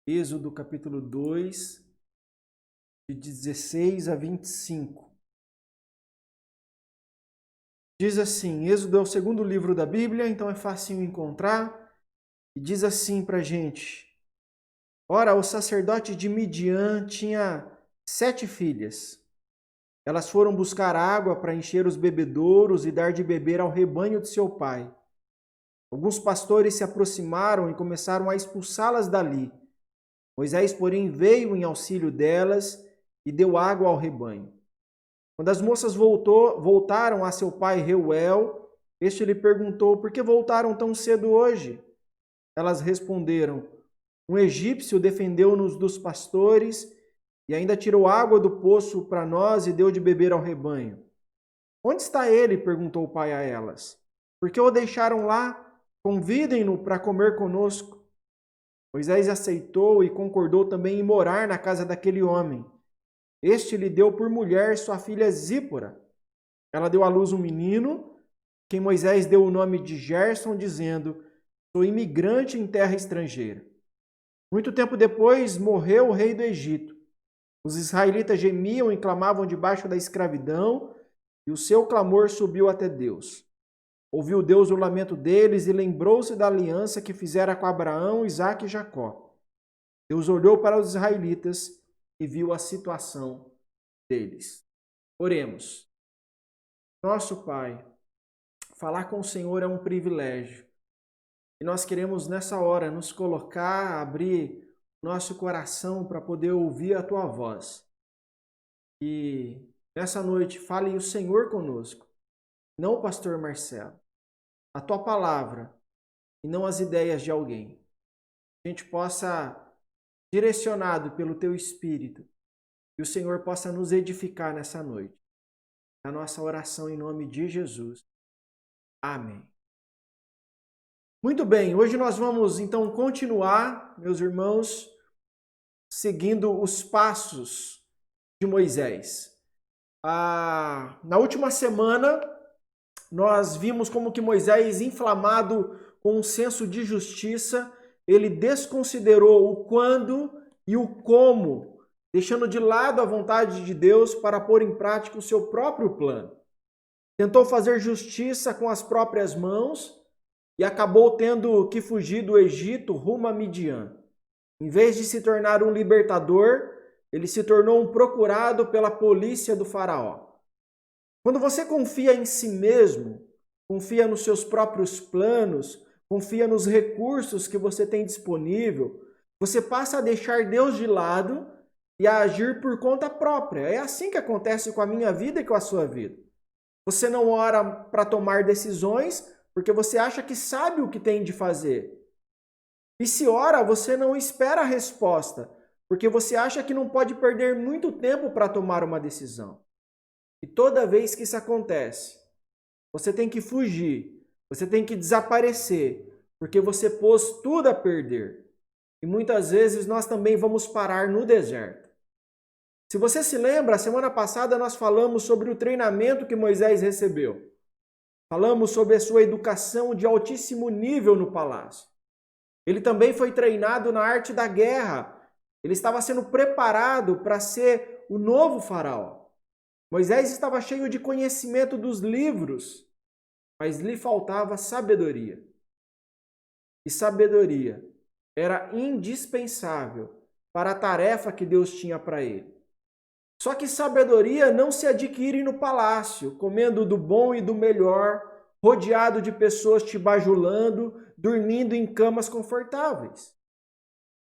Êxodo capítulo 2, de 16 a 25. Diz assim, Êxodo é o segundo livro da Bíblia, então é fácil encontrar. E diz assim pra gente: Ora, o sacerdote de Midian tinha 7 filhas. Elas foram buscar água para encher os bebedouros e dar de beber ao rebanho de seu pai. Alguns pastores se aproximaram e começaram a expulsá-las dali. Moisés, porém, veio em auxílio delas e deu água ao rebanho. Quando as moças voltaram a seu pai Reuel, este lhe perguntou: Por que voltaram tão cedo hoje? Elas responderam: Um egípcio defendeu-nos dos pastores e ainda tirou água do poço para nós e deu de beber ao rebanho. Onde está ele? Perguntou o pai a elas. Por que o deixaram lá? Convidem-no para comer conosco. Moisés aceitou e concordou também em morar na casa daquele homem. Este lhe deu por mulher sua filha Zípora. Ela deu à luz um menino, quem Moisés deu o nome de Gerson, dizendo: Sou imigrante em terra estrangeira. Muito tempo depois, morreu o rei do Egito. Os israelitas gemiam e clamavam debaixo da escravidão, e o seu clamor subiu até Deus. Ouviu Deus o lamento deles e lembrou-se da aliança que fizera com Abraão, Isaque e Jacó. Deus olhou para os israelitas e viu a situação deles. Oremos. Nosso Pai, falar com o Senhor é um privilégio. E nós queremos nessa hora nos colocar, abrir nosso coração para poder ouvir a Tua voz. E nessa noite fale o Senhor conosco, não o pastor Marcelo. A Tua palavra e não as ideias de alguém. A gente possa, direcionado pelo Teu Espírito, que o Senhor possa nos edificar nessa noite. Na nossa oração em nome de Jesus. Amém. Muito bem, hoje nós vamos então continuar, meus irmãos, seguindo os passos de Moisés. Na última semana, nós vimos como que Moisés, inflamado com um senso de justiça, ele desconsiderou o quando e o como, deixando de lado a vontade de Deus para pôr em prática o seu próprio plano. Tentou fazer justiça com as próprias mãos e acabou tendo que fugir do Egito rumo a Midian. Em vez de se tornar um libertador, ele se tornou um procurado pela polícia do faraó. Quando você confia em si mesmo, confia nos seus próprios planos, confia nos recursos que você tem disponível, você passa a deixar Deus de lado e a agir por conta própria. É assim que acontece com a minha vida e com a sua vida. Você não ora para tomar decisões porque você acha que sabe o que tem de fazer. E se ora, você não espera a resposta, porque você acha que não pode perder muito tempo para tomar uma decisão. E toda vez que isso acontece, você tem que fugir, você tem que desaparecer, porque você pôs tudo a perder. E muitas vezes nós também vamos parar no deserto. Se você se lembra, a semana passada nós falamos sobre o treinamento que Moisés recebeu. Falamos sobre a sua educação de altíssimo nível no palácio. Ele também foi treinado na arte da guerra. Ele estava sendo preparado para ser o novo faraó. Moisés estava cheio de conhecimento dos livros, mas lhe faltava sabedoria. E sabedoria era indispensável para a tarefa que Deus tinha para ele. Só que sabedoria não se adquire no palácio, comendo do bom e do melhor, rodeado de pessoas te bajulando, dormindo em camas confortáveis.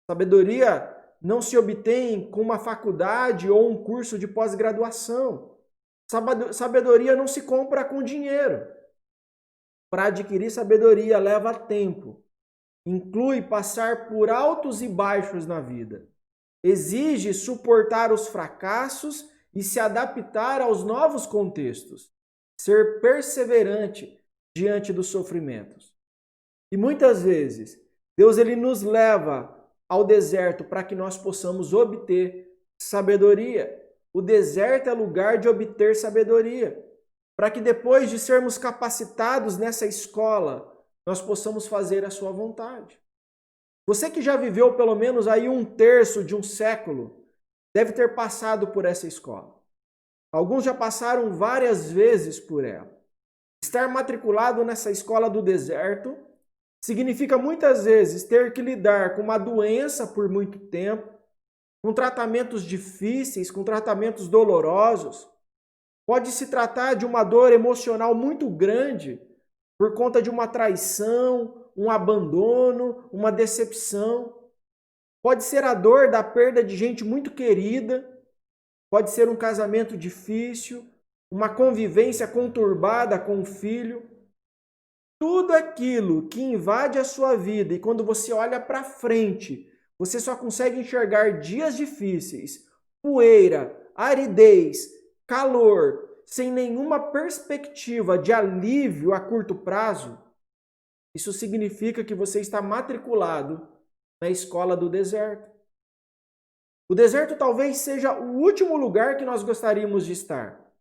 Sabedoria não se obtém com uma faculdade ou um curso de pós-graduação. Sabedoria não se compra com dinheiro. Para adquirir sabedoria leva tempo. Inclui passar por altos e baixos na vida. Exige suportar os fracassos e se adaptar aos novos contextos. Ser perseverante diante dos sofrimentos. E muitas vezes, Deus ele nos leva ao deserto para que nós possamos obter sabedoria. O deserto é lugar de obter sabedoria. Para que depois de sermos capacitados nessa escola, nós possamos fazer a sua vontade. Você que já viveu pelo menos aí 1/3 de um século, deve ter passado por essa escola. Alguns já passaram várias vezes por ela. Estar matriculado nessa escola do deserto significa muitas vezes ter que lidar com uma doença por muito tempo, com tratamentos difíceis, com tratamentos dolorosos. Pode se tratar de uma dor emocional muito grande por conta de uma traição, um abandono, uma decepção. Pode ser a dor da perda de gente muito querida. Pode ser um casamento difícil, uma convivência conturbada com o filho. Tudo aquilo que invade a sua vida e quando você olha para frente, você só consegue enxergar dias difíceis, poeira, aridez, calor, sem nenhuma perspectiva de alívio a curto prazo. Isso significa que você está matriculado na escola do deserto. O deserto talvez seja o último lugar que nós gostaríamos de estar.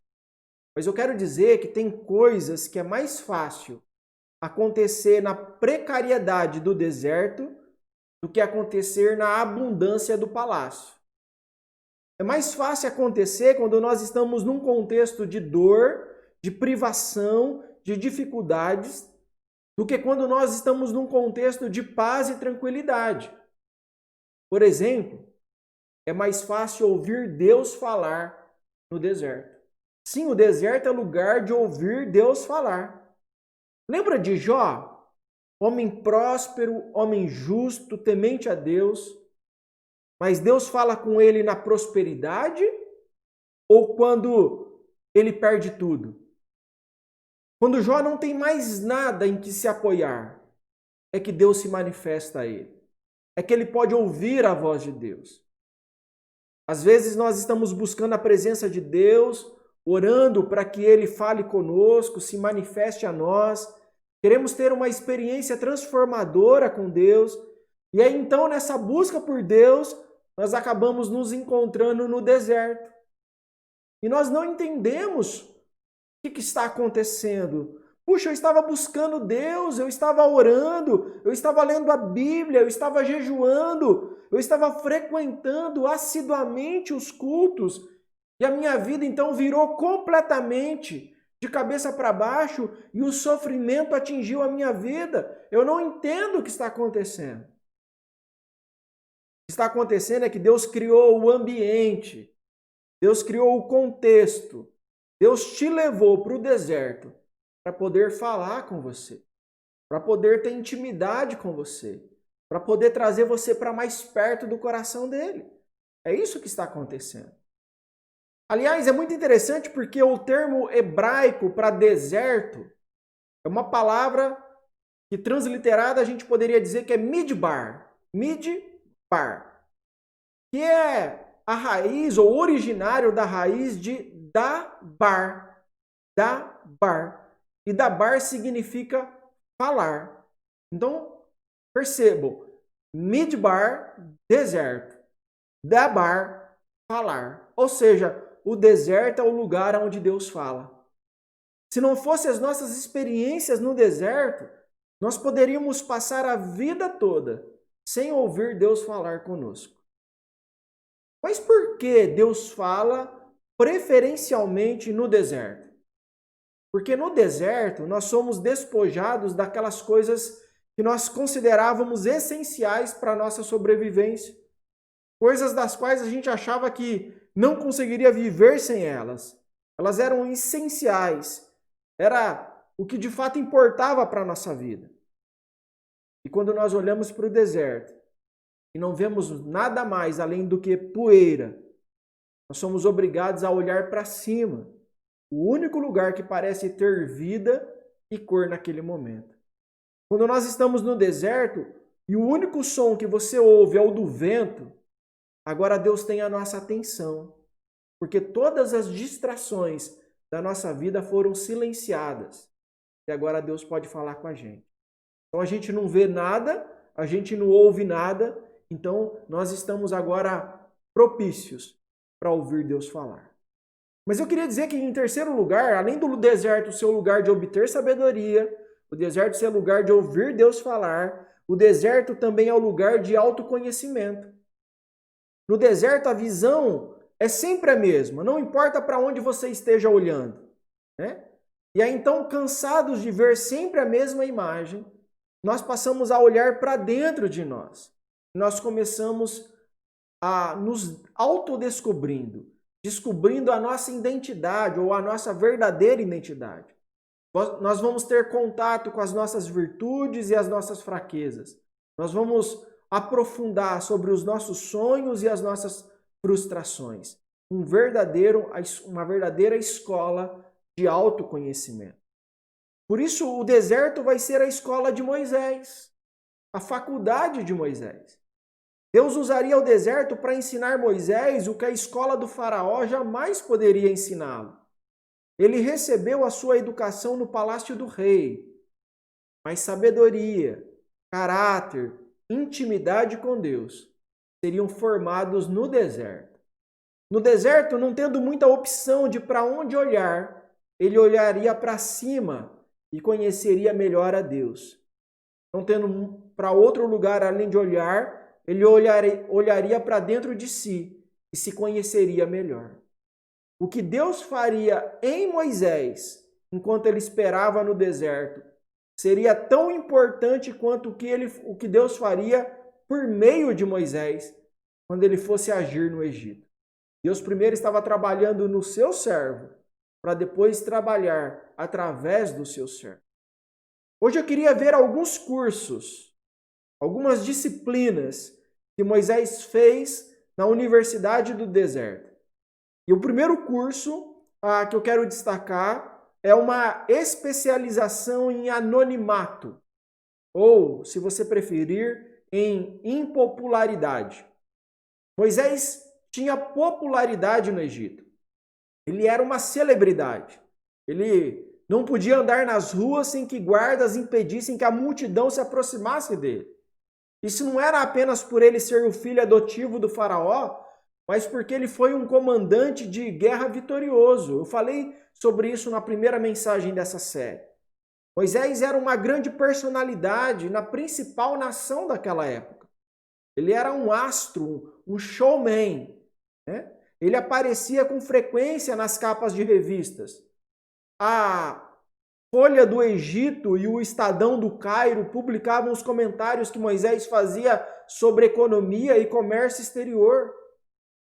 Mas eu quero dizer que tem coisas que é mais fácil acontecer na precariedade do deserto do que acontecer na abundância do palácio. É mais fácil acontecer quando nós estamos num contexto de dor, de privação, de dificuldades, do que quando nós estamos num contexto de paz e tranquilidade. Por exemplo, é mais fácil ouvir Deus falar no deserto. Sim, o deserto é lugar de ouvir Deus falar. Lembra de Jó? Homem próspero, homem justo, temente a Deus. Mas Deus fala com ele na prosperidade ou quando ele perde tudo? Quando Jó não tem mais nada em que se apoiar, é que Deus se manifesta a ele. É que ele pode ouvir a voz de Deus. Às vezes nós estamos buscando a presença de Deus, orando para que Ele fale conosco, se manifeste a nós. Queremos ter uma experiência transformadora com Deus. E aí então, nessa busca por Deus, nós acabamos nos encontrando no deserto. E nós não entendemos o que está acontecendo. Puxa, eu estava buscando Deus, eu estava orando, eu estava lendo a Bíblia, eu estava jejuando, eu estava frequentando assiduamente os cultos e a minha vida então virou completamente de cabeça para baixo e o sofrimento atingiu a minha vida. Eu não entendo o que está acontecendo. O que está acontecendo é que Deus criou o ambiente, Deus criou o contexto, Deus te levou para o deserto para poder falar com você, para poder ter intimidade com você, para poder trazer você para mais perto do coração dele. É isso que está acontecendo. Aliás, é muito interessante porque o termo hebraico para deserto é uma palavra que transliterada a gente poderia dizer que é midbar. Midbar. Que é a raiz ou originário da raiz de dabar. Dabar. E dabar significa falar. Então, percebam. Midbar, deserto. Dabar, falar. Ou seja, o deserto é o lugar onde Deus fala. Se não fossem as nossas experiências no deserto, nós poderíamos passar a vida toda sem ouvir Deus falar conosco. Mas por que Deus fala preferencialmente no deserto? Porque no deserto nós somos despojados daquelas coisas que nós considerávamos essenciais para a nossa sobrevivência. Coisas das quais a gente achava que não conseguiria viver sem elas. Elas eram essenciais. Era o que de fato importava para a nossa vida. E quando nós olhamos para o deserto e não vemos nada mais além do que poeira, nós somos obrigados a olhar para cima. O único lugar que parece ter vida e cor naquele momento. Quando nós estamos no deserto e o único som que você ouve é o do vento, agora Deus tem a nossa atenção, porque todas as distrações da nossa vida foram silenciadas. E agora Deus pode falar com a gente. Então a gente não vê nada, a gente não ouve nada, então nós estamos agora propícios para ouvir Deus falar. Mas eu queria dizer que, em terceiro lugar, além do deserto ser o lugar de obter sabedoria, o deserto ser o lugar de ouvir Deus falar, o deserto também é o lugar de autoconhecimento. No deserto, a visão é sempre a mesma, não importa para onde você esteja olhando, né? E aí, então, cansados de ver sempre a mesma imagem, nós passamos a olhar para dentro de nós. Nós começamos a nos autodescobrindo, descobrindo a nossa identidade ou a nossa verdadeira identidade. Nós vamos ter contato com as nossas virtudes e as nossas fraquezas. Nós vamos aprofundar sobre os nossos sonhos e as nossas frustrações. Uma verdadeira escola de autoconhecimento. Por isso, o deserto vai ser a escola de Moisés, a faculdade de Moisés. Deus usaria o deserto para ensinar Moisés o que a escola do faraó jamais poderia ensiná-lo. Ele recebeu a sua educação no palácio do rei, mas sabedoria, caráter, intimidade com Deus seriam formados no deserto. No deserto, não tendo muita opção de para onde olhar, ele olharia para cima e conheceria melhor a Deus. Não tendo para outro lugar além de olhar, ele olharia para dentro de si e se conheceria melhor. O que Deus faria em Moisés, enquanto ele esperava no deserto, seria tão importante quanto o que Deus faria por meio de Moisés, quando ele fosse agir no Egito. Deus primeiro estava trabalhando no seu servo, para depois trabalhar através do seu servo. Hoje eu queria ver alguns cursos, algumas disciplinas que Moisés fez na Universidade do Deserto. E o primeiro curso que eu quero destacar é uma especialização em anonimato, ou, se você preferir, em impopularidade. Moisés tinha popularidade no Egito. Ele era uma celebridade. Ele não podia andar nas ruas sem que guardas impedissem que a multidão se aproximasse dele. Isso não era apenas por ele ser o filho adotivo do faraó, mas porque ele foi um comandante de guerra vitorioso. Eu falei sobre isso na primeira mensagem dessa série. Moisés era uma grande personalidade na principal nação daquela época. Ele era um astro, um showman, né? Ele aparecia com frequência nas capas de revistas. A Folha do Egito e o Estadão do Cairo publicavam os comentários que Moisés fazia sobre economia e comércio exterior.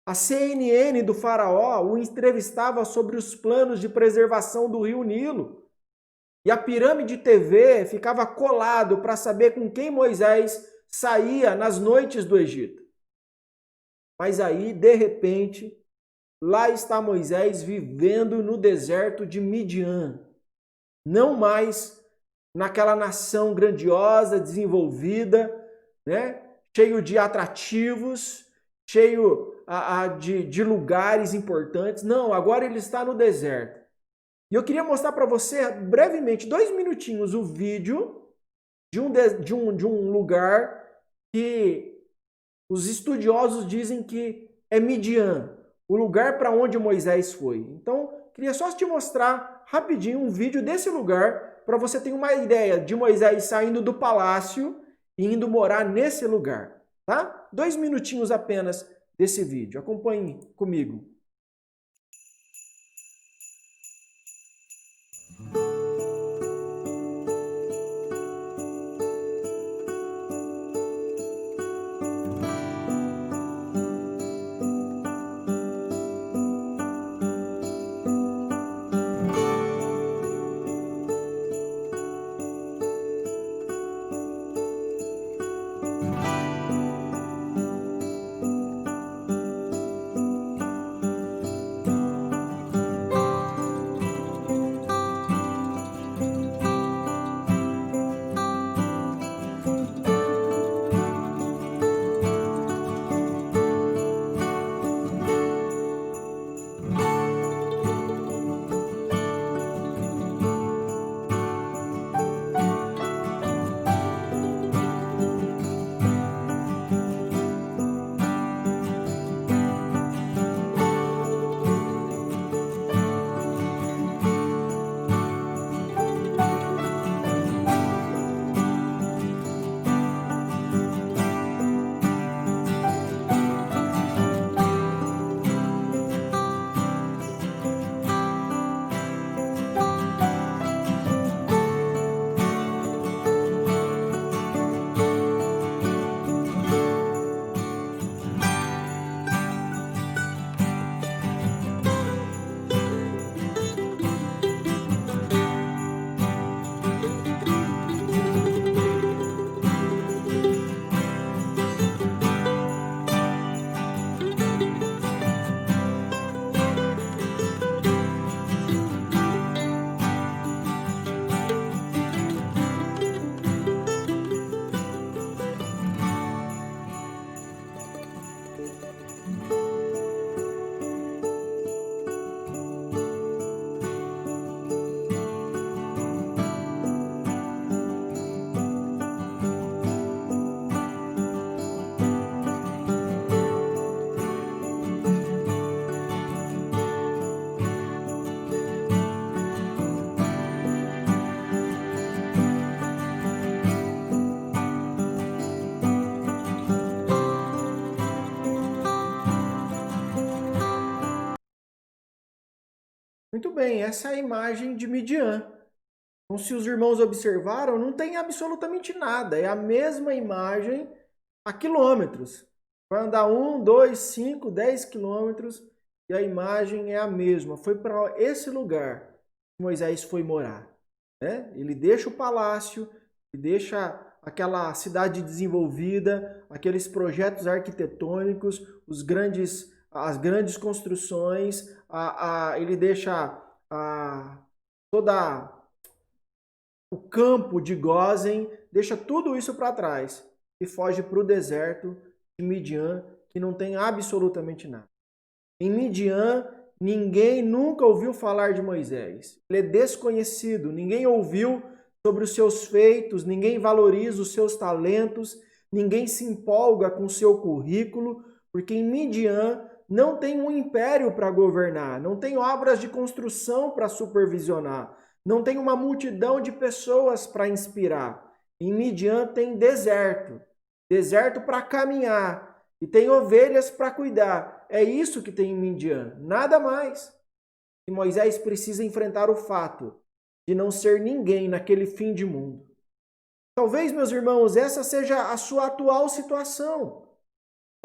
A CNN do faraó o entrevistava sobre os planos de preservação do rio Nilo. E a Pirâmide TV ficava colado para saber com quem Moisés saía nas noites do Egito. Mas aí, de repente, lá está Moisés vivendo no deserto de Midian. Não mais naquela nação grandiosa, desenvolvida, né? Cheio de atrativos, cheio de lugares importantes. Não, agora ele está no deserto. E eu queria mostrar para você brevemente, 2 minutinhos, o vídeo de um lugar que os estudiosos dizem que é Midian, o lugar para onde Moisés foi. Então, queria só te mostrar rapidinho um vídeo desse lugar para você ter uma ideia de Moisés saindo do palácio e indo morar nesse lugar, tá? 2 minutinhos apenas desse vídeo. Acompanhe comigo. Muito bem, essa é a imagem de Midian. Então, se os irmãos observaram, não tem absolutamente nada. É a mesma imagem a quilômetros. Vai andar 1, 2, 5, 10 quilômetros e a imagem é a mesma. Foi para esse lugar que Moisés foi morar. Né? Ele deixa o palácio, ele deixa aquela cidade desenvolvida, aqueles projetos arquitetônicos, as grandes construções, ele deixa toda o campo de Gósen, deixa tudo isso para trás e foge para o deserto de Midian, que não tem absolutamente nada. Em Midian, ninguém nunca ouviu falar de Moisés. Ele é desconhecido, ninguém ouviu sobre os seus feitos, ninguém valoriza os seus talentos, ninguém se empolga com o seu currículo, porque em Midian não tem um império para governar, não tem obras de construção para supervisionar, não tem uma multidão de pessoas para inspirar. Em Midian tem deserto, deserto para caminhar, e tem ovelhas para cuidar. É isso que tem em Midian, nada mais. E Moisés precisa enfrentar o fato de não ser ninguém naquele fim de mundo. Talvez, meus irmãos, essa seja a sua atual situação.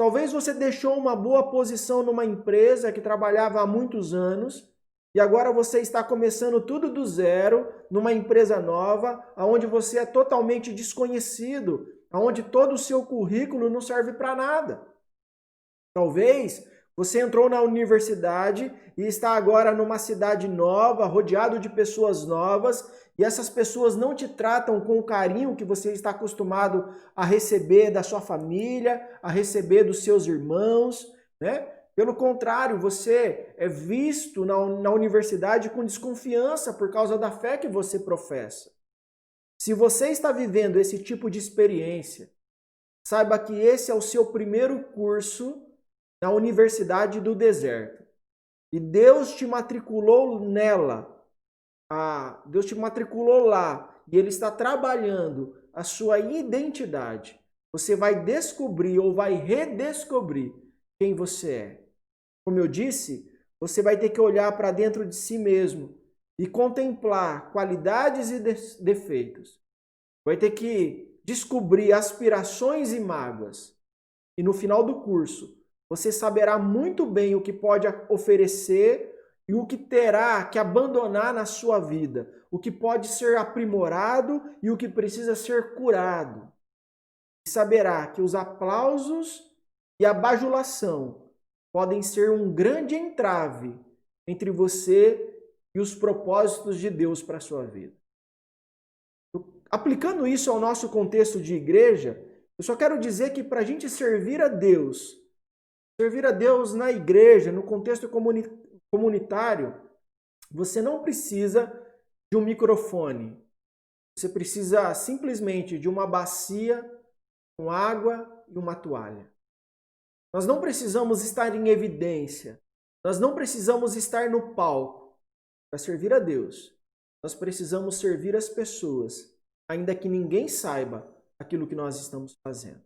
Talvez você deixou uma boa posição numa empresa que trabalhava há muitos anos e agora você está começando tudo do zero, numa empresa nova, onde você é totalmente desconhecido, onde todo o seu currículo não serve para nada. Talvez você entrou na universidade e está agora numa cidade nova, rodeado de pessoas novas, e essas pessoas não te tratam com o carinho que você está acostumado a receber da sua família, a receber dos seus irmãos, né? Pelo contrário, você é visto na universidade com desconfiança por causa da fé que você professa. Se você está vivendo esse tipo de experiência, saiba que esse é o seu primeiro curso na Universidade do Deserto. E Deus te matriculou nela. Deus te matriculou lá. E Ele está trabalhando a sua identidade. Você vai descobrir ou vai redescobrir quem você é. Como eu disse, você vai ter que olhar para dentro de si mesmo e contemplar qualidades e defeitos. Vai ter que descobrir aspirações e mágoas. E no final do curso, você saberá muito bem o que pode oferecer e o que terá que abandonar na sua vida, o que pode ser aprimorado e o que precisa ser curado. E saberá que os aplausos e a bajulação podem ser um grande entrave entre você e os propósitos de Deus para a sua vida. Aplicando isso ao nosso contexto de igreja, eu só quero dizer que para a gente servir a Deus na igreja, no contexto comunitário, você não precisa de um microfone. Você precisa simplesmente de uma bacia com água e uma toalha. Nós não precisamos estar em evidência. Nós não precisamos estar no palco para servir a Deus. Nós precisamos servir as pessoas, ainda que ninguém saiba aquilo que nós estamos fazendo.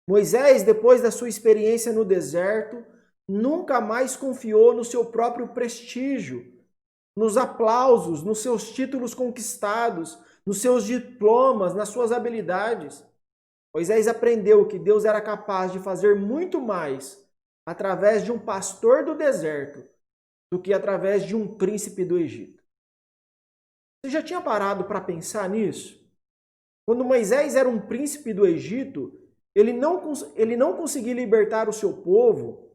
Moisés, depois da sua experiência no deserto, nunca mais confiou no seu próprio prestígio, nos aplausos, nos seus títulos conquistados, nos seus diplomas, nas suas habilidades. Moisés aprendeu que Deus era capaz de fazer muito mais através de um pastor do deserto do que através de um príncipe do Egito. Você já tinha parado para pensar nisso? Quando Moisés era um príncipe do Egito, ele não conseguiu libertar o seu povo,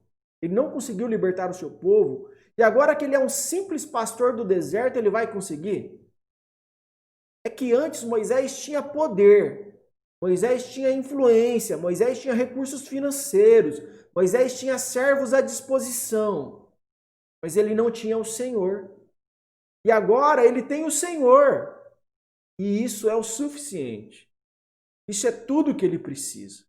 e agora que ele é um simples pastor do deserto, ele vai conseguir? É que antes Moisés tinha poder, Moisés tinha influência, Moisés tinha recursos financeiros, Moisés tinha servos à disposição, mas ele não tinha o Senhor. E agora ele tem o Senhor, e isso é o suficiente. Isso é tudo que ele precisa.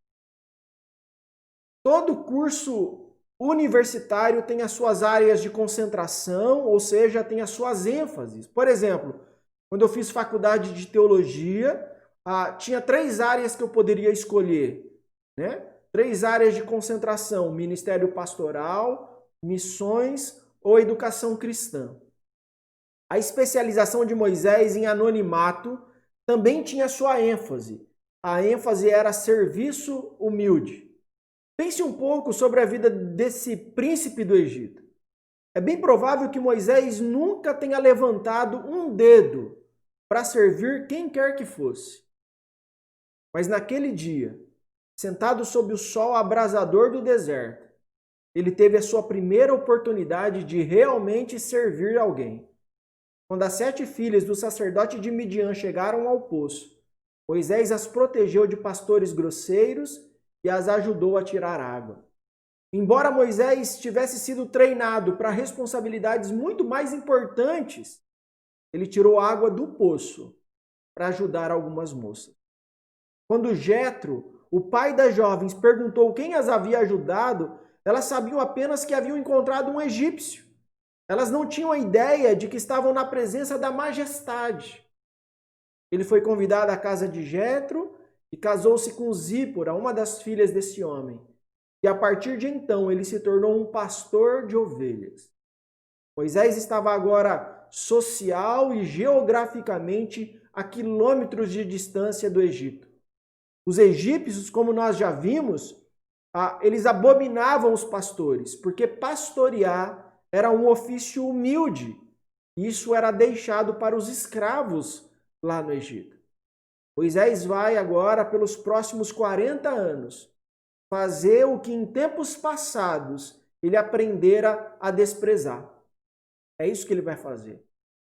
Todo curso universitário tem as suas áreas de concentração, ou seja, tem as suas ênfases. Por exemplo, quando eu fiz faculdade de teologia, tinha 3 áreas que eu poderia escolher, né? 3 áreas de concentração: ministério pastoral, missões ou educação cristã. A especialização de Moisés em anonimato também tinha sua ênfase. A ênfase era serviço humilde. Pense um pouco sobre a vida desse príncipe do Egito. É bem provável que Moisés nunca tenha levantado um dedo para servir quem quer que fosse. Mas naquele dia, sentado sob o sol abrasador do deserto, ele teve a sua primeira oportunidade de realmente servir alguém. Quando as 7 filhas do sacerdote de Midian chegaram ao poço, Moisés as protegeu de pastores grosseiros e as ajudou a tirar água. Embora Moisés tivesse sido treinado para responsabilidades muito mais importantes, ele tirou água do poço para ajudar algumas moças. Quando Jetro, o pai das jovens, perguntou quem as havia ajudado, elas sabiam apenas que haviam encontrado um egípcio. Elas não tinham a ideia de que estavam na presença da majestade. Ele foi convidado à casa de Jetro e casou-se com Zípora, uma das filhas desse homem. E a partir de então ele se tornou um pastor de ovelhas. Moisés estava agora social e geograficamente a quilômetros de distância do Egito. Os egípcios, como nós já vimos, eles abominavam os pastores, porque pastorear era um ofício humilde. Isso era deixado para os escravos lá no Egito. Moisés vai agora, pelos próximos 40 anos, fazer o que em tempos passados ele aprendera a desprezar. É isso que ele vai fazer.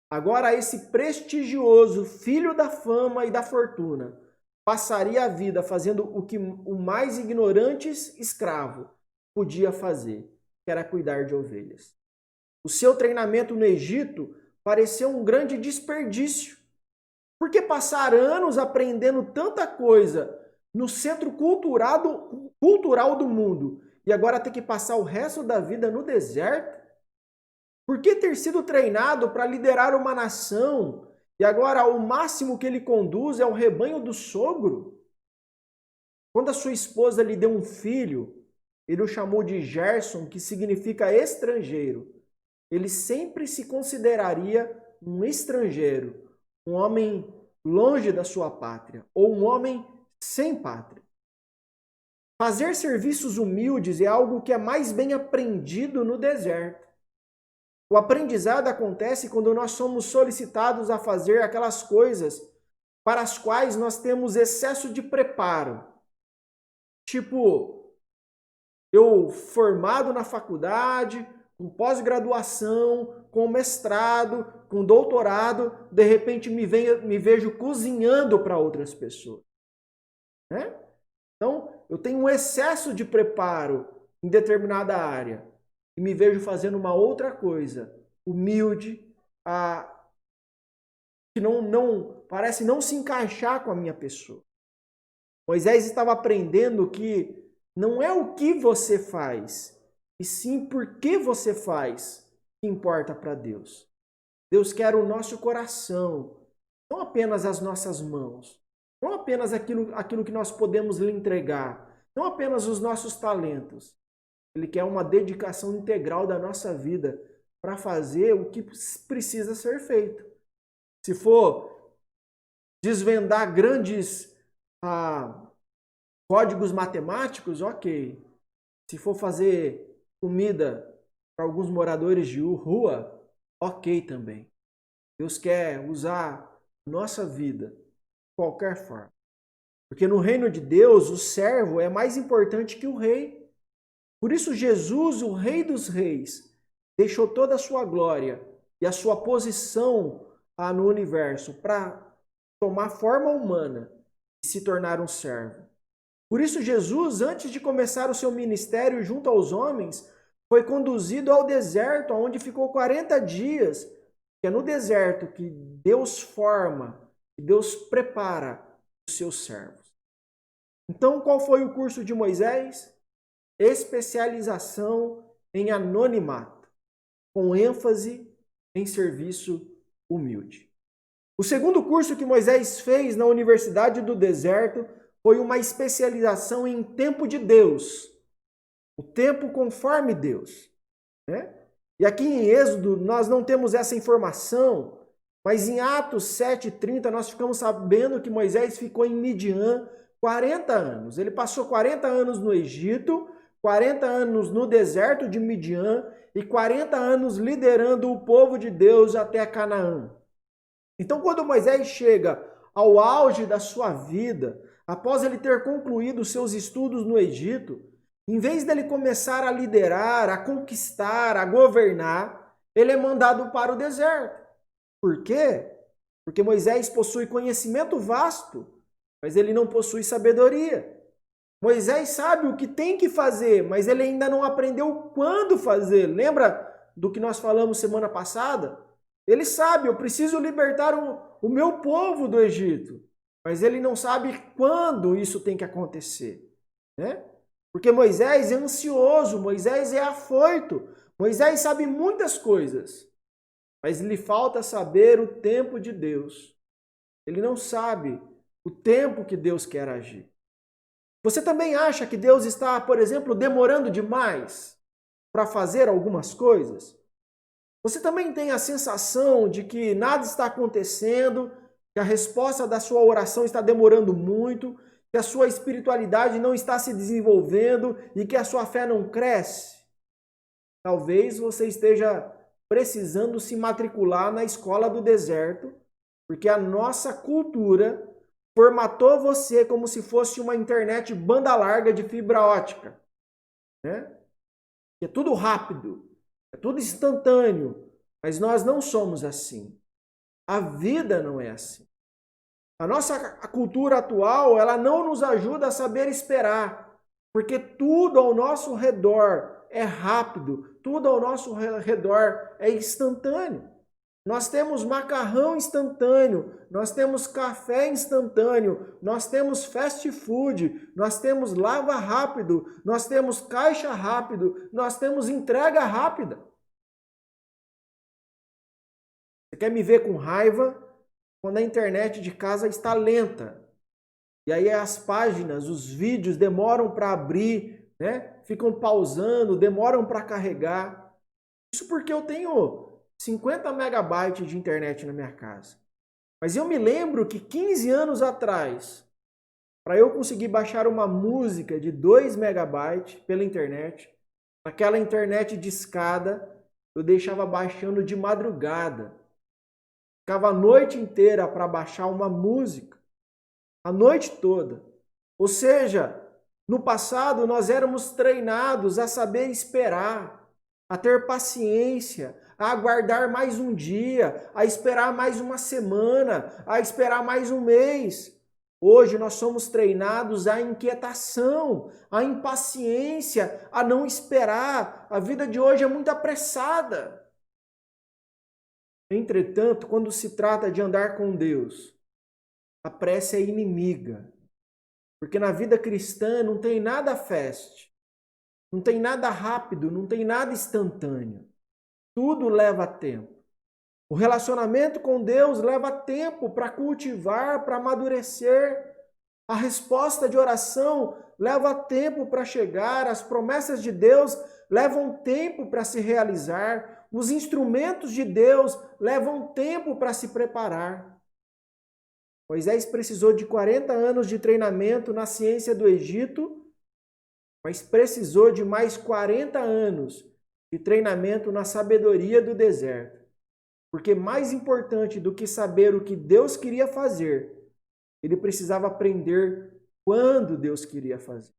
Agora, esse prestigioso filho da fama e da fortuna passaria a vida fazendo o que o mais ignorante escravo podia fazer, que era cuidar de ovelhas. O seu treinamento no Egito pareceu um grande desperdício. Por que passar anos aprendendo tanta coisa no centro cultural do mundo e agora ter que passar o resto da vida no deserto? Por que ter sido treinado para liderar uma nação e agora o máximo que ele conduz é o rebanho do sogro? Quando a sua esposa lhe deu um filho, ele o chamou de Gerson, que significa estrangeiro. Ele sempre se consideraria um estrangeiro, um homem longe da sua pátria, ou um homem sem pátria. Fazer serviços humildes é algo que é mais bem aprendido no deserto. O aprendizado acontece quando nós somos solicitados a fazer aquelas coisas para as quais nós temos excesso de preparo. Tipo, eu formado na faculdade, com pós-graduação, com mestrado, com doutorado, de repente me vejo cozinhando para outras pessoas. Né? Então, eu tenho um excesso de preparo em determinada área e me vejo fazendo uma outra coisa, humilde, que não parece não se encaixar com a minha pessoa. Moisés estava aprendendo que não é o que você faz, e sim por que você faz que importa para Deus. Deus quer o nosso coração, não apenas as nossas mãos, não apenas aquilo que nós podemos lhe entregar, não apenas os nossos talentos. Ele quer uma dedicação integral da nossa vida para fazer o que precisa ser feito. Se for desvendar grandes códigos matemáticos, ok. Se for fazer comida para alguns moradores de rua, ok também. Deus quer usar nossa vida de qualquer forma. Porque no reino de Deus, o servo é mais importante que o rei. Por isso Jesus, o Rei dos Reis, deixou toda a sua glória e a sua posição no universo para tomar forma humana, e se tornar um servo. Por isso, Jesus, antes de começar o seu ministério junto aos homens, foi conduzido ao deserto, onde ficou 40 dias, que é no deserto que Deus forma, que Deus prepara os seus servos. Então, qual foi o curso de Moisés? Especialização em anonimato, com ênfase em serviço humilde. O segundo curso que Moisés fez na Universidade do Deserto foi uma especialização em tempo de Deus, o tempo conforme Deus, né? E aqui em Êxodo nós não temos essa informação, mas em Atos 7:30 nós ficamos sabendo que Moisés ficou em Midian 40 anos. Ele passou 40 anos no Egito, 40 anos no deserto de Midian e 40 anos liderando o povo de Deus até Canaã. Então, quando Moisés chega ao auge da sua vida, após ele ter concluído seus estudos no Egito, em vez dele começar a liderar, a conquistar, a governar, ele é mandado para o deserto. Por quê? Porque Moisés possui conhecimento vasto, mas ele não possui sabedoria. Moisés sabe o que tem que fazer, mas ele ainda não aprendeu quando fazer. Lembra do que nós falamos semana passada? Ele sabe, eu preciso libertar o meu povo do Egito, mas ele não sabe quando isso tem que acontecer, né? Porque Moisés é ansioso, Moisés é afoito, Moisés sabe muitas coisas, mas lhe falta saber o tempo de Deus. Ele não sabe o tempo que Deus quer agir. Você também acha que Deus está, por exemplo, demorando demais para fazer algumas coisas? Você também tem a sensação de que nada está acontecendo, que a resposta da sua oração está demorando muito, que a sua espiritualidade não está se desenvolvendo e que a sua fé não cresce? Talvez você esteja precisando se matricular na escola do deserto, porque a nossa cultura formatou você como se fosse uma internet banda larga de fibra ótica, né? É tudo rápido, é tudo instantâneo, mas nós não somos assim. A vida não é assim. A cultura atual, ela não nos ajuda a saber esperar, porque tudo ao nosso redor é rápido, tudo ao nosso redor é instantâneo. Nós temos macarrão instantâneo, nós temos café instantâneo, nós temos fast food, nós temos lava rápido, nós temos caixa rápido, nós temos entrega rápida. Você quer me ver com raiva? Quando a internet de casa está lenta. E aí as páginas, os vídeos demoram para abrir, né? Ficam pausando, demoram para carregar. Isso porque eu tenho 50 megabytes de internet na minha casa. Mas eu me lembro que 15 anos atrás, para eu conseguir baixar uma música de 2 megabytes pela internet, naquela internet de escada, eu deixava baixando de madrugada. Ficava a noite inteira para baixar uma música. A noite toda. Ou seja, no passado nós éramos treinados a saber esperar, a ter paciência, a aguardar mais um dia, a esperar mais uma semana, a esperar mais um mês. Hoje nós somos treinados à inquietação, à impaciência, a não esperar. A vida de hoje é muito apressada. Entretanto, quando se trata de andar com Deus, a pressa é inimiga. Porque na vida cristã não tem nada fast, não tem nada rápido, não tem nada instantâneo. Tudo leva tempo. O relacionamento com Deus leva tempo para cultivar, para amadurecer. A resposta de oração leva tempo para chegar. As promessas de Deus levam tempo para se realizar. Os instrumentos de Deus levam tempo para se preparar. Moisés precisou de 40 anos de treinamento na ciência do Egito, mas precisou de mais 40 anos de treinamento na sabedoria do deserto. Porque mais importante do que saber o que Deus queria fazer, ele precisava aprender quando Deus queria fazer.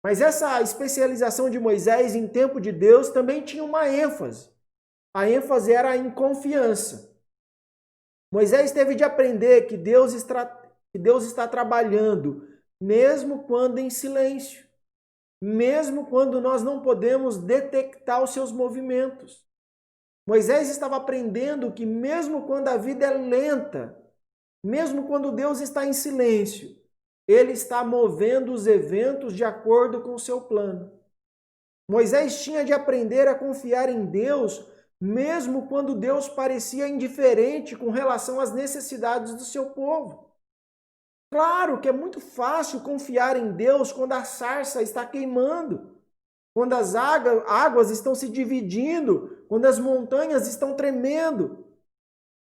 Mas essa especialização de Moisés em tempo de Deus também tinha uma ênfase. A ênfase era em confiança. Moisés teve de aprender que Deus que Deus está trabalhando, mesmo quando em silêncio, mesmo quando nós não podemos detectar os seus movimentos. Moisés estava aprendendo que mesmo quando a vida é lenta, mesmo quando Deus está em silêncio, ele está movendo os eventos de acordo com o seu plano. Moisés tinha de aprender a confiar em Deus, mesmo quando Deus parecia indiferente com relação às necessidades do seu povo. Claro que é muito fácil confiar em Deus quando a sarça está queimando, quando as águas estão se dividindo, quando as montanhas estão tremendo.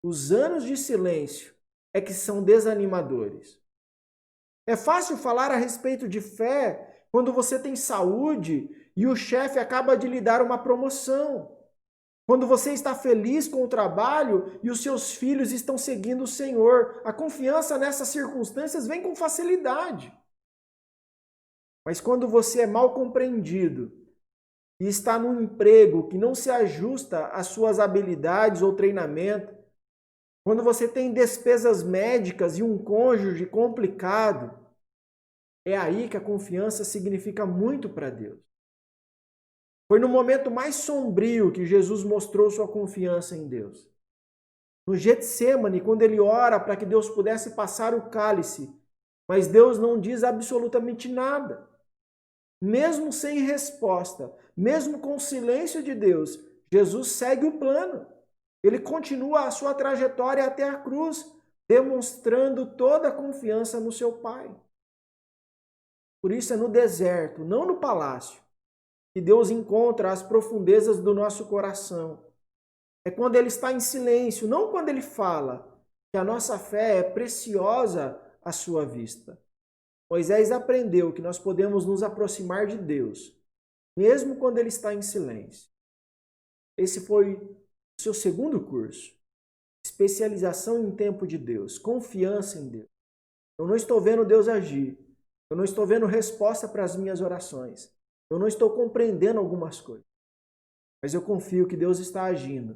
Os anos de silêncio é que são desanimadores. É fácil falar a respeito de fé quando você tem saúde e o chefe acaba de lhe dar uma promoção. Quando você está feliz com o trabalho e os seus filhos estão seguindo o Senhor. A confiança nessas circunstâncias vem com facilidade. Mas quando você é mal compreendido e está num emprego que não se ajusta às suas habilidades ou treinamento, quando você tem despesas médicas e um cônjuge complicado, é aí que a confiança significa muito para Deus. Foi no momento mais sombrio que Jesus mostrou sua confiança em Deus. No Getsêmani, quando ele ora para que Deus pudesse passar o cálice, mas Deus não diz absolutamente nada. Mesmo sem resposta, mesmo com o silêncio de Deus, Jesus segue o plano. Ele continua a sua trajetória até a cruz, demonstrando toda a confiança no seu Pai. Por isso é no deserto, não no palácio, que Deus encontra as profundezas do nosso coração. É quando Ele está em silêncio, não quando Ele fala, que a nossa fé é preciosa à sua vista. Moisés aprendeu que nós podemos nos aproximar de Deus, mesmo quando Ele está em silêncio. Esse foi o seu segundo curso. Especialização em tempo de Deus, confiança em Deus. Eu não estou vendo Deus agir. Eu não estou vendo resposta para as minhas orações. Eu não estou compreendendo algumas coisas. Mas eu confio que Deus está agindo,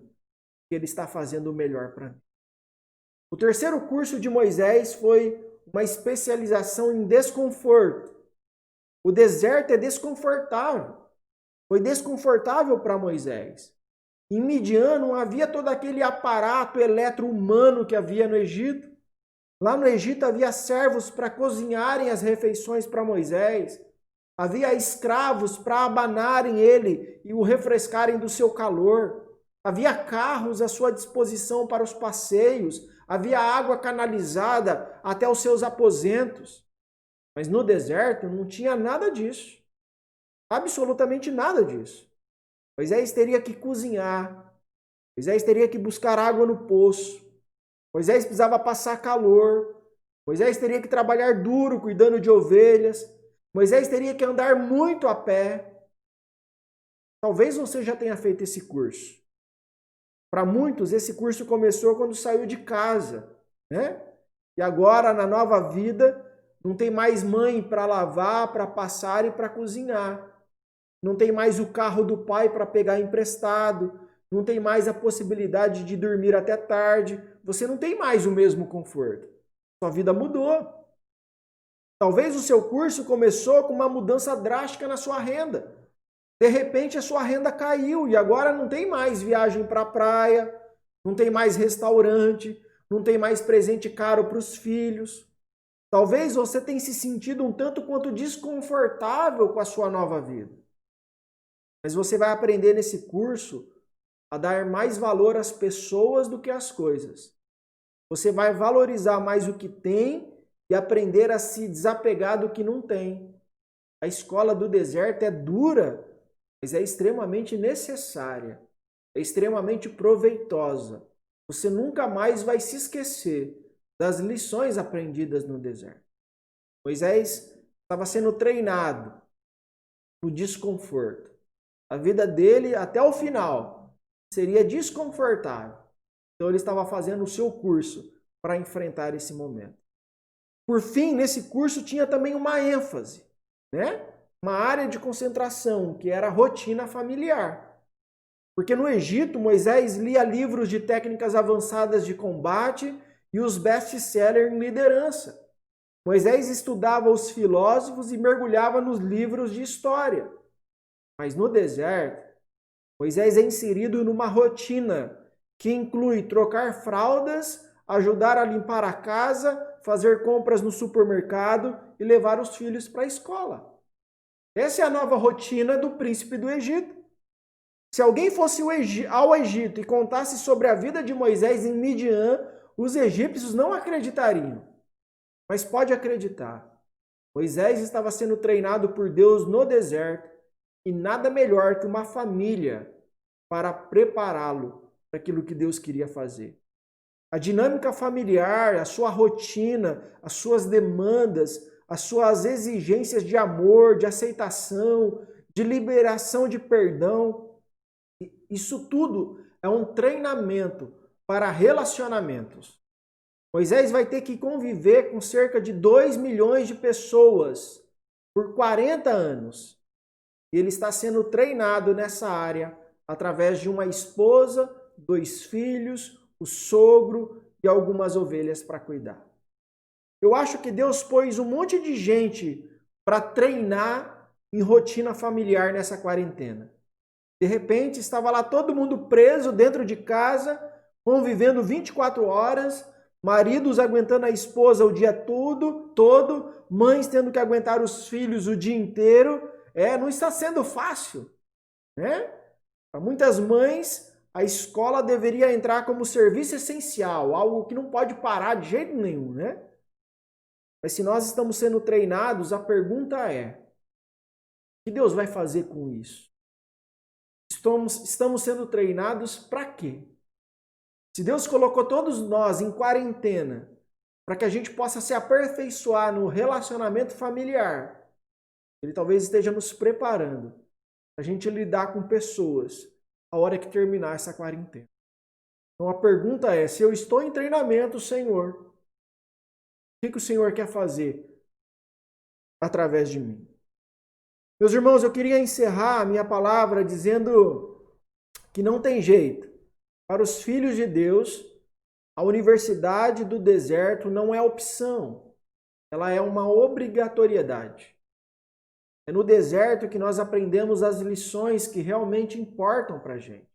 que Ele está fazendo o melhor para mim. O terceiro curso de Moisés foi uma especialização em desconforto. O deserto é desconfortável. Foi desconfortável para Moisés. Em Midian não havia todo aquele aparato eletro-humano que havia no Egito. Lá no Egito havia servos para cozinharem as refeições para Moisés. Havia escravos para abanarem ele e o refrescarem do seu calor. Havia carros à sua disposição para os passeios. Havia água canalizada até os seus aposentos. Mas no deserto não tinha nada disso. Absolutamente nada disso. Moisés teria que cozinhar. Moisés teria que buscar água no poço. Moisés precisava passar calor. Moisés teria que trabalhar duro cuidando de ovelhas. Moisés teria que andar muito a pé. Talvez você já tenha feito esse curso. Para muitos, esse curso começou quando saiu de casa, né? E agora, na nova vida, não tem mais mãe para lavar, para passar e para cozinhar. Não tem mais o carro do pai para pegar emprestado. Não tem mais a possibilidade de dormir até tarde. Você não tem mais o mesmo conforto. Sua vida mudou. Talvez o seu curso começou com uma mudança drástica na sua renda. De repente a sua renda caiu e agora não tem mais viagem para a praia, não tem mais restaurante, não tem mais presente caro para os filhos. Talvez você tenha se sentido um tanto quanto desconfortável com a sua nova vida. Mas você vai aprender nesse curso a dar mais valor às pessoas do que às coisas. Você vai valorizar mais o que tem e aprender a se desapegar do que não tem. A escola do deserto é dura, mas é extremamente necessária, é extremamente proveitosa. Você nunca mais vai se esquecer das lições aprendidas no deserto. Moisés estava sendo treinado no desconforto. A vida dele, até o final, seria desconfortável. Então ele estava fazendo o seu curso para enfrentar esse momento. Por fim, nesse curso tinha também uma ênfase, né? Uma área de concentração, que era a rotina familiar. Porque no Egito, Moisés lia livros de técnicas avançadas de combate e os best-sellers em liderança. Moisés estudava os filósofos e mergulhava nos livros de história. Mas no deserto, Moisés é inserido numa rotina que inclui trocar fraldas, ajudar a limpar a casa, fazer compras no supermercado e levar os filhos para a escola. Essa é a nova rotina do príncipe do Egito. Se alguém fosse ao Egito e contasse sobre a vida de Moisés em Midian, os egípcios não acreditariam. Mas pode acreditar. Moisés estava sendo treinado por Deus no deserto e nada melhor que uma família para prepará-lo para aquilo que Deus queria fazer. A dinâmica familiar, a sua rotina, as suas demandas, as suas exigências de amor, de aceitação, de liberação de perdão, isso tudo é um treinamento para relacionamentos. Moisés vai ter que conviver com cerca de 2 milhões de pessoas por 40 anos. E ele está sendo treinado nessa área através de uma esposa, 2 filhos, o sogro e algumas ovelhas para cuidar. Eu acho que Deus pôs um monte de gente para treinar em rotina familiar nessa quarentena. De repente, estava lá todo mundo preso dentro de casa, convivendo 24 horas, maridos aguentando a esposa o dia todo, mães tendo que aguentar os filhos o dia inteiro. Não está sendo fácil, né? Para muitas mães, a escola deveria entrar como serviço essencial, algo que não pode parar de jeito nenhum, né? Mas se nós estamos sendo treinados, a pergunta é: o que Deus vai fazer com isso? Estamos sendo treinados para quê? Se Deus colocou todos nós em quarentena para que a gente possa se aperfeiçoar no relacionamento familiar, Ele talvez esteja nos preparando para a gente lidar com pessoas a hora que terminar essa quarentena. Então a pergunta é: se eu estou em treinamento, Senhor, o que o Senhor quer fazer através de mim? Meus irmãos, eu queria encerrar a minha palavra dizendo que não tem jeito. Para os filhos de Deus, a universidade do deserto não é opção, ela é uma obrigatoriedade. É no deserto que nós aprendemos as lições que realmente importam para a gente.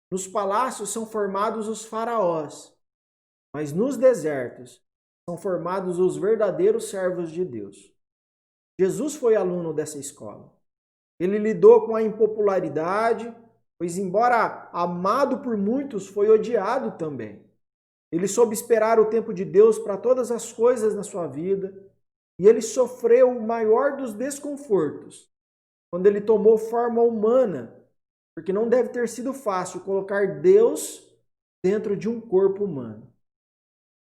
Nos palácios são formados os faraós, mas nos desertos são formados os verdadeiros servos de Deus. Jesus foi aluno dessa escola. Ele lidou com a impopularidade, pois embora amado por muitos, foi odiado também. Ele soube esperar o tempo de Deus para todas as coisas na sua vida, e ele sofreu o maior dos desconfortos, quando ele tomou forma humana, porque não deve ter sido fácil colocar Deus dentro de um corpo humano.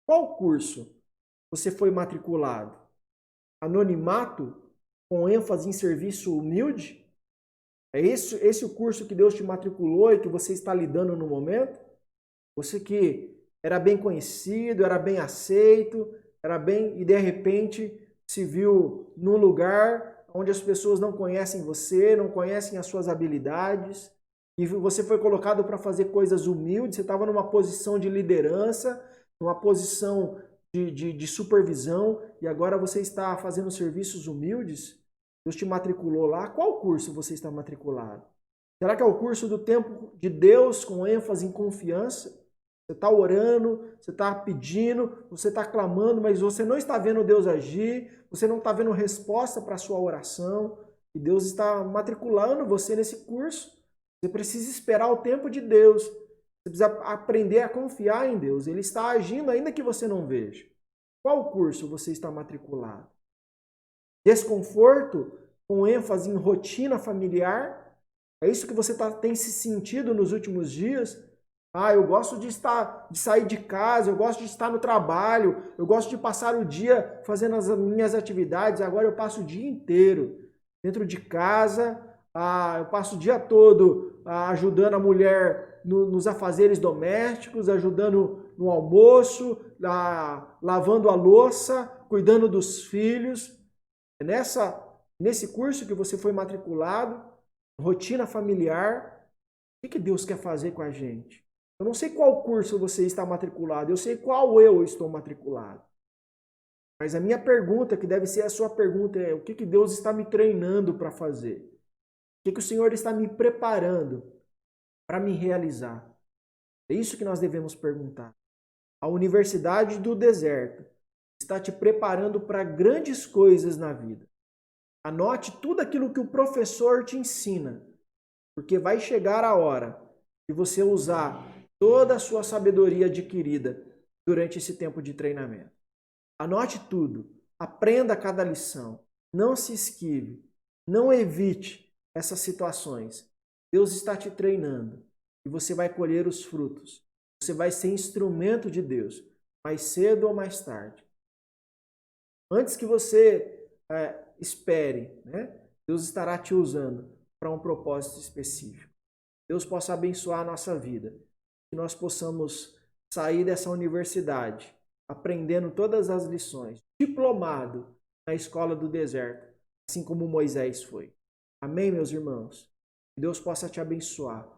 Qual curso você foi matriculado? Anonimato, com ênfase em serviço humilde? É esse o curso que Deus te matriculou e que você está lidando no momento? Você que era bem conhecido, era bem aceito, e de repente se viu num lugar onde as pessoas não conhecem você, não conhecem as suas habilidades, e você foi colocado para fazer coisas humildes, você estava numa posição de liderança, numa posição de supervisão, e agora você está fazendo serviços humildes? Deus te matriculou lá. Qual curso você está matriculado? Será que é o curso do tempo de Deus com ênfase em confiança? Você está orando, você está pedindo, você está clamando, mas você não está vendo Deus agir, você não está vendo resposta para a sua oração, e Deus está matriculando você nesse curso. Você precisa esperar o tempo de Deus. Você precisa aprender a confiar em Deus. Ele está agindo ainda que você não veja. Qual curso você está matriculado? Desconforto com ênfase em rotina familiar? É isso que você tem se sentido nos últimos dias? Eu gosto de sair de casa, eu gosto de estar no trabalho, eu gosto de passar o dia fazendo as minhas atividades, agora eu passo o dia inteiro dentro de casa, eu passo o dia todo ajudando a mulher nos afazeres domésticos, ajudando no almoço, lavando a louça, cuidando dos filhos. É nesse curso que você foi matriculado, rotina familiar. O que Deus quer fazer com a gente? Eu não sei qual curso você está matriculado, eu sei qual eu estou matriculado. Mas a minha pergunta, que deve ser a sua pergunta, é: o que Deus está me treinando para fazer? O que o Senhor está me preparando para me realizar? É isso que nós devemos perguntar. A Universidade do Deserto está te preparando para grandes coisas na vida. Anote tudo aquilo que o professor te ensina, porque vai chegar a hora de você usar toda a sua sabedoria adquirida durante esse tempo de treinamento. Anote tudo, aprenda cada lição, não se esquive, não evite essas situações. Deus está te treinando e você vai colher os frutos. Você vai ser instrumento de Deus, mais cedo ou mais tarde. Antes que você espere, né? Deus estará te usando para um propósito específico. Deus possa abençoar a nossa vida, que nós possamos sair dessa universidade aprendendo todas as lições, diplomado na escola do deserto, assim como Moisés foi. Amém, meus irmãos? Que Deus possa te abençoar.